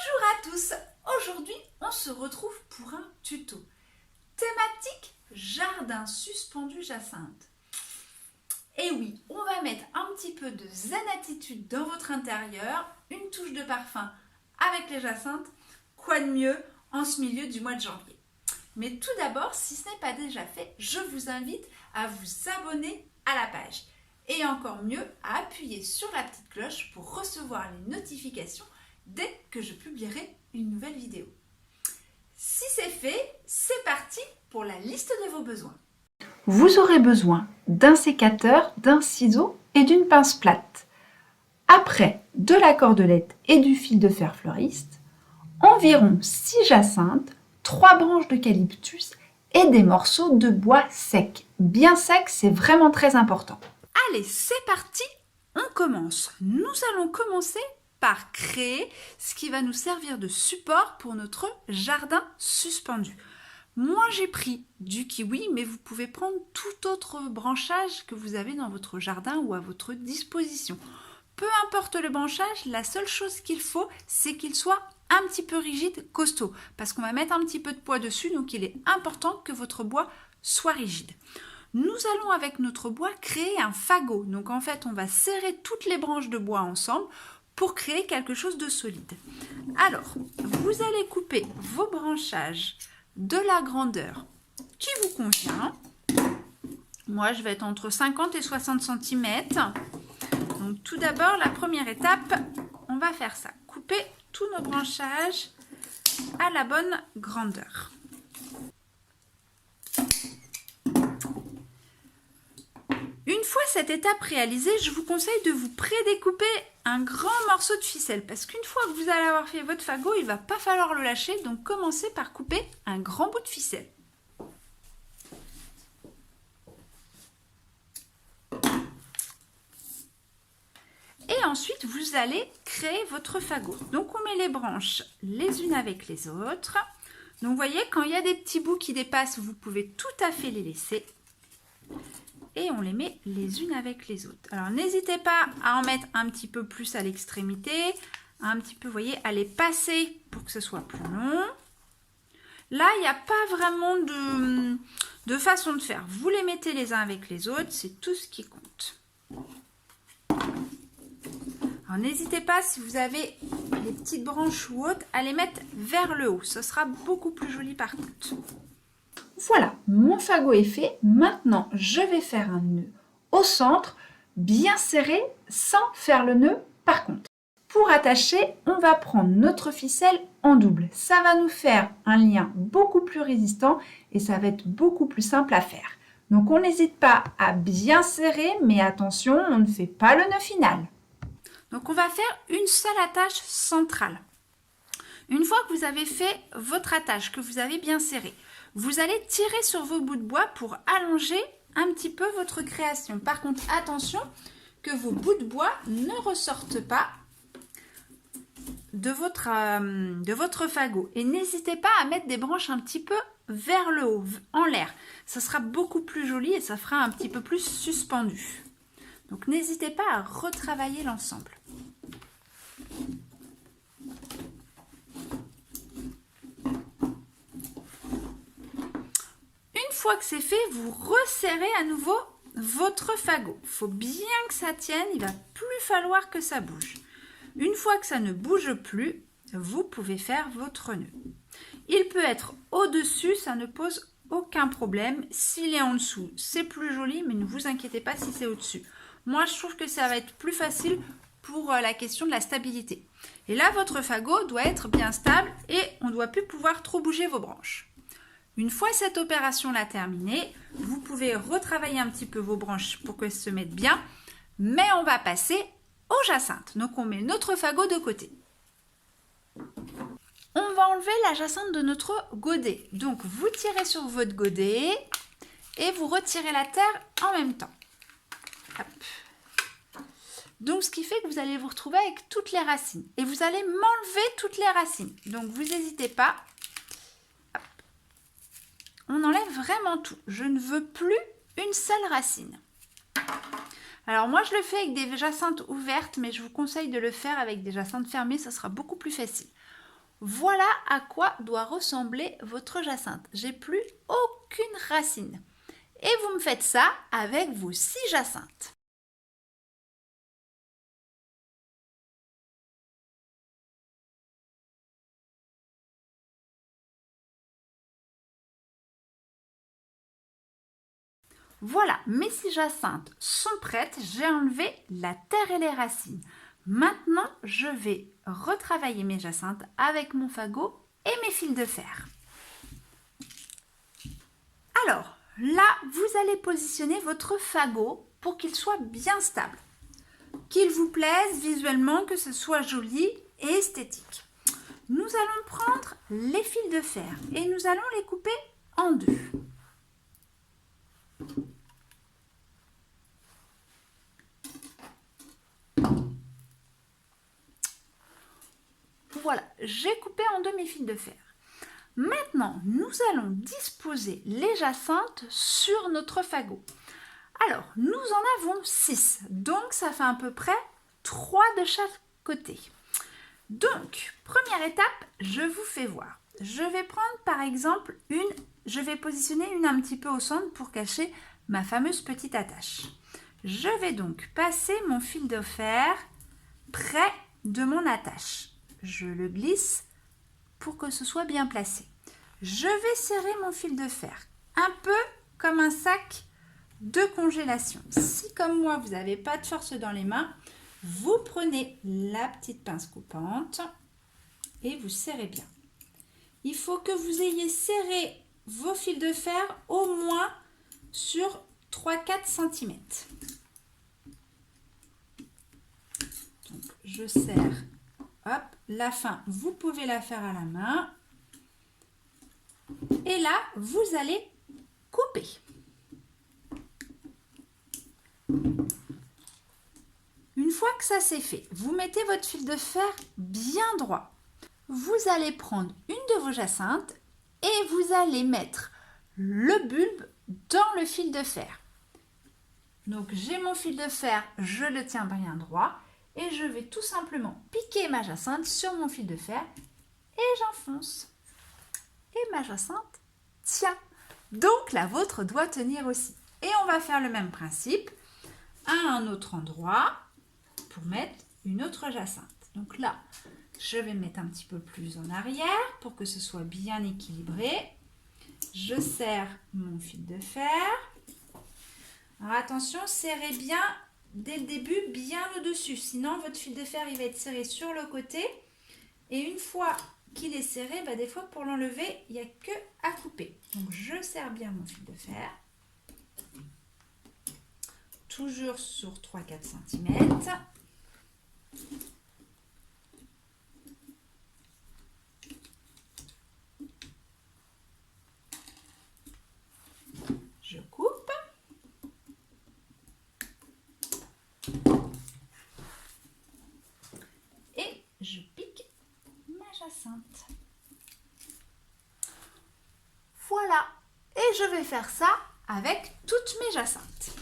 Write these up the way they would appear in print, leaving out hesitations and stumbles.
Bonjour à tous, aujourd'hui on se retrouve pour un tuto thématique jardin suspendu jacinthe. Et oui, on va mettre un petit peu de zen attitude dans votre intérieur, une touche de parfum avec les jacinthes, quoi de mieux en ce milieu du mois de janvier. Mais tout d'abord, si ce n'est pas déjà fait, je vous invite à vous abonner à la page et encore mieux à appuyer sur la petite cloche pour recevoir les notifications dès que je publierai une nouvelle vidéo. Si c'est fait, c'est parti pour la liste de vos besoins. Vous aurez besoin d'un sécateur, d'un ciseau et d'une pince plate. Après, de la cordelette et du fil de fer fleuriste, environ 6 jacinthes, 3 branches d'eucalyptus et des morceaux de bois sec. Bien sec, c'est vraiment très important. Allez, c'est parti, on commence. Nous allons commencer par créer ce qui va nous servir de support pour notre jardin suspendu. Moi, j'ai pris du kiwi, mais vous pouvez prendre tout autre branchage que vous avez dans votre jardin ou à votre disposition. Peu importe le branchage, la seule chose qu'il faut, c'est qu'il soit un petit peu rigide, costaud, parce qu'on va mettre un petit peu de poids dessus, donc il est important que votre bois soit rigide. Nous allons avec notre bois créer un fagot. Donc en fait, on va serrer toutes les branches de bois ensemble pour créer quelque chose de solide. Alors, vous allez couper vos branchages de la grandeur qui vous convient. Moi, je vais être entre 50 et 60 cm. Donc tout d'abord, la première étape, on va faire ça. Couper tous nos branchages à la bonne grandeur. Une fois cette étape réalisée, je vous conseille de vous prédécouper un grand morceau de ficelle parce qu'une fois que vous allez avoir fait votre fagot, il ne va pas falloir le lâcher, donc commencez par couper un grand bout de ficelle. Et ensuite, vous allez créer votre fagot. Donc on met les branches les unes avec les autres. Donc vous voyez, quand il y a des petits bouts qui dépassent, vous pouvez tout à fait les laisser. Et on les met les unes avec les autres. Alors n'hésitez pas à en mettre un petit peu plus à l'extrémité, un petit peu, vous voyez, à les passer pour que ce soit plus long. Là, il n'y a pas vraiment de façon de faire. Vous les mettez les uns avec les autres, c'est tout ce qui compte. Alors n'hésitez pas, si vous avez les petites branches ou autres, à les mettre vers le haut. Ce sera beaucoup plus joli par contre. Voilà, mon fagot est fait. Maintenant, je vais faire un nœud au centre, bien serré, sans faire le nœud par contre. Pour attacher, on va prendre notre ficelle en double. Ça va nous faire un lien beaucoup plus résistant et ça va être beaucoup plus simple à faire. Donc, on n'hésite pas à bien serrer, mais attention, on ne fait pas le nœud final. Donc, on va faire une seule attache centrale. Une fois que vous avez fait votre attache, que vous avez bien serré, vous allez tirer sur vos bouts de bois pour allonger un petit peu votre création. Par contre, attention que vos bouts de bois ne ressortent pas de votre fagot. Et n'hésitez pas à mettre des branches un petit peu vers le haut, en l'air. Ça sera beaucoup plus joli et ça fera un petit peu plus suspendu. Donc n'hésitez pas à retravailler l'ensemble. Une fois que c'est fait, vous resserrez à nouveau votre fagot. Il faut bien que ça tienne, il va plus falloir que ça bouge. Une fois que ça ne bouge plus, vous pouvez faire votre nœud. Il peut être au-dessus, ça ne pose aucun problème. S'il est en dessous, c'est plus joli, mais ne vous inquiétez pas si c'est au-dessus. Moi, je trouve que ça va être plus facile pour la question de la stabilité. Et là, votre fagot doit être bien stable et on ne doit plus pouvoir trop bouger vos branches. Une fois cette opération-là terminée, vous pouvez retravailler un petit peu vos branches pour qu'elles se mettent bien, mais on va passer aux jacinthes. Donc on met notre fagot de côté. On va enlever la jacinthe de notre godet. Donc vous tirez sur votre godet et vous retirez la terre en même temps. Hop. Donc ce qui fait que vous allez vous retrouver avec toutes les racines. Et vous allez m'enlever toutes les racines. Donc vous n'hésitez pas. On enlève vraiment tout. Je ne veux plus une seule racine. Alors moi je le fais avec des jacinthes ouvertes, mais je vous conseille de le faire avec des jacinthes fermées, ça sera beaucoup plus facile. Voilà à quoi doit ressembler votre jacinthe. J'ai plus aucune racine. Et vous me faites ça avec vos 6 jacinthes. Voilà, mes 6 jacinthes sont prêtes. J'ai enlevé la terre et les racines. Maintenant, je vais retravailler mes jacinthes avec mon fagot et mes fils de fer. Alors, là, vous allez positionner votre fagot pour qu'il soit bien stable. Qu'il vous plaise visuellement, que ce soit joli et esthétique. Nous allons prendre les fils de fer et nous allons les couper en 2. Voilà, j'ai coupé en 2 mes fils de fer. Maintenant, nous allons disposer les jacinthes sur notre fagot. Alors, nous en avons 6, donc ça fait à peu près 3 de chaque côté. Donc, première étape, je vous fais voir. Je vais prendre par exemple je vais positionner une un petit peu au centre pour cacher ma fameuse petite attache. Je vais donc passer mon fil de fer près de mon attache. Je le glisse pour que ce soit bien placé. Je vais serrer mon fil de fer, un peu comme un sac de congélation. Si comme moi, vous n'avez pas de force dans les mains, vous prenez la petite pince coupante et vous serrez bien. Il faut que vous ayez serré vos fils de fer au moins sur 3-4 cm. Donc, je serre. Hop, la fin, vous pouvez la faire à la main. Et là, vous allez couper. Une fois que ça c'est fait, vous mettez votre fil de fer bien droit. Vous allez prendre une de vos jacinthes et vous allez mettre le bulbe dans le fil de fer. Donc j'ai mon fil de fer, je le tiens bien droit et je vais tout simplement piquer ma jacinthe sur mon fil de fer et j'enfonce. Et ma jacinthe tient. Donc la vôtre doit tenir aussi. Et on va faire le même principe à un autre endroit pour mettre une autre jacinthe. Donc là, je vais mettre un petit peu plus en arrière pour que ce soit bien équilibré. Je serre mon fil de fer. Alors attention, serrez bien dès le début, bien au-dessus. Sinon, votre fil de fer il va être serré sur le côté. Et une fois qu'il est serré, des fois pour l'enlever, il n'y a que à couper. Donc je serre bien mon fil de fer. Toujours sur 3-4 cm. Je coupe. Et je pique ma jacinthe. Voilà. Et je vais faire ça avec toutes mes jacinthes.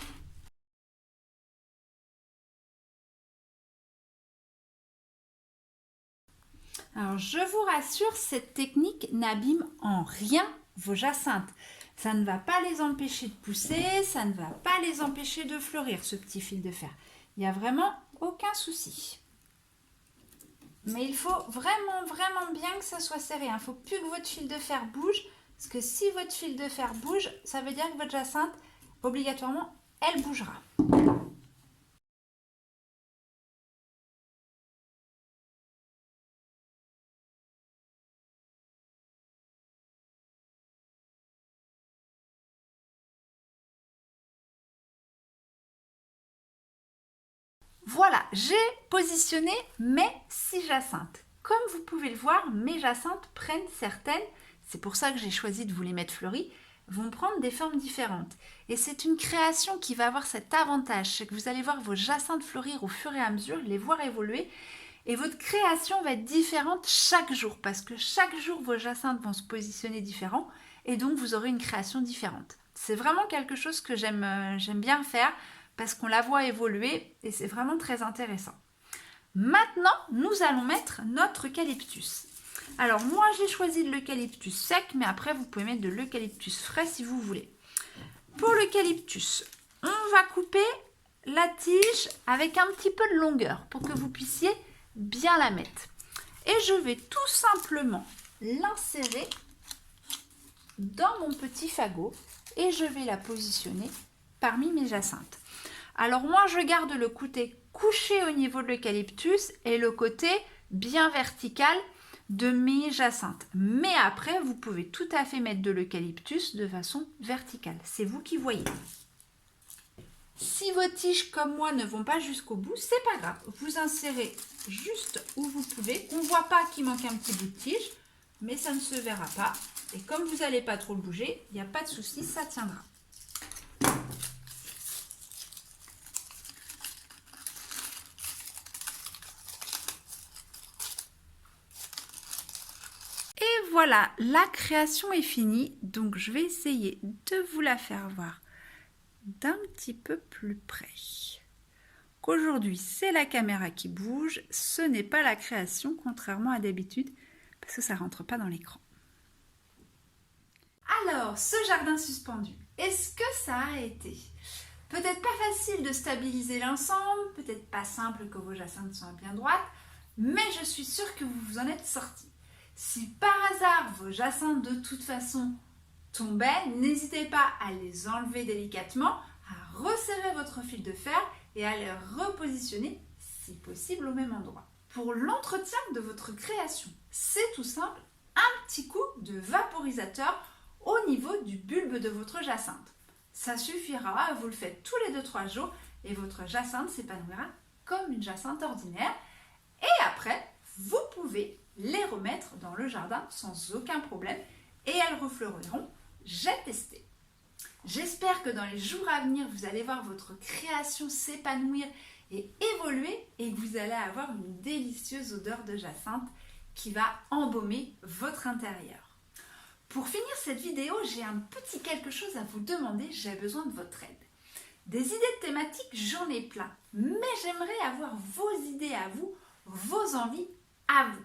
Alors, je vous rassure, cette technique n'abîme en rien vos jacinthes. Ça ne va pas les empêcher de pousser, ça ne va pas les empêcher de fleurir, ce petit fil de fer. Il n'y a vraiment aucun souci. Mais il faut vraiment bien que ça soit serré. Il ne faut plus que votre fil de fer bouge, parce que si votre fil de fer bouge, ça veut dire que votre jacinthe, obligatoirement, elle bougera. Voilà, j'ai positionné mes 6 jacinthes. Comme vous pouvez le voir, mes jacinthes prennent certaines, c'est pour ça que j'ai choisi de vous les mettre fleuries, vont prendre des formes différentes. Et c'est une création qui va avoir cet avantage, c'est que vous allez voir vos jacinthes fleurir au fur et à mesure, les voir évoluer. Et votre création va être différente chaque jour, parce que chaque jour, vos jacinthes vont se positionner différents, et donc vous aurez une création différente. C'est vraiment quelque chose que j'aime bien faire, parce qu'on la voit évoluer et c'est vraiment très intéressant. Maintenant, nous allons mettre notre eucalyptus. Alors moi j'ai choisi de l'eucalyptus sec, mais après vous pouvez mettre de l'eucalyptus frais si vous voulez. Pour l'eucalyptus, on va couper la tige avec un petit peu de longueur pour que vous puissiez bien la mettre. Et je vais tout simplement l'insérer dans mon petit fagot et je vais la positionner parmi mes jacinthes. Alors moi je garde le côté couché au niveau de l'eucalyptus et le côté bien vertical de mes jacinthes. Mais après vous pouvez tout à fait mettre de l'eucalyptus de façon verticale. C'est vous qui voyez. Si vos tiges comme moi ne vont pas jusqu'au bout, c'est pas grave. Vous insérez juste où vous pouvez. On ne voit pas qu'il manque un petit bout de tige, mais ça ne se verra pas. Et comme vous n'allez pas trop le bouger, il n'y a pas de souci, ça tiendra. Et voilà, la création est finie. Donc je vais essayer de vous la faire voir d'un petit peu plus près. Qu'aujourd'hui c'est la caméra qui bouge, ce n'est pas la création contrairement à d'habitude parce que ça rentre pas dans l'écran. Alors ce jardin suspendu, est-ce que ça a été? Peut-être pas facile de stabiliser l'ensemble, peut-être pas simple que vos jacinthes soient bien droites, mais je suis sûre que vous vous en êtes sortis. Si par hasard vos jacinthes de toute façon tombaient, n'hésitez pas à les enlever délicatement, à resserrer votre fil de fer et à les repositionner si possible au même endroit. Pour l'entretien de votre création, c'est tout simple, un petit coup de vaporisateur au niveau du bulbe de votre jacinthe. Ça suffira, vous le faites tous les 2-3 jours et votre jacinthe s'épanouira comme une jacinthe ordinaire. Et après, vous pouvez les remettre dans le jardin sans aucun problème et elles refleuriront. J'ai testé. J'espère que dans les jours à venir, vous allez voir votre création s'épanouir et évoluer et que vous allez avoir une délicieuse odeur de jacinthe qui va embaumer votre intérieur. Pour finir cette vidéo, j'ai un petit quelque chose à vous demander, j'ai besoin de votre aide. Des idées de thématiques, j'en ai plein, mais j'aimerais avoir vos idées à vous, vos envies à vous.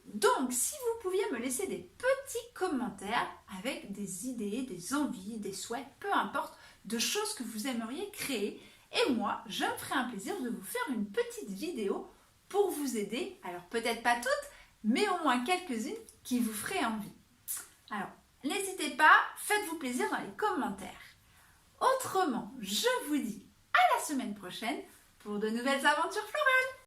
Donc, si vous pouviez me laisser des petits commentaires avec des idées, des envies, des souhaits, peu importe, de choses que vous aimeriez créer, et moi, je me ferai un plaisir de vous faire une petite vidéo pour vous aider. Alors, peut-être pas toutes, mais au moins quelques-unes qui vous feraient envie. Alors, n'hésitez pas, faites-vous plaisir dans les commentaires. Autrement, je vous dis à la semaine prochaine pour de nouvelles aventures florales.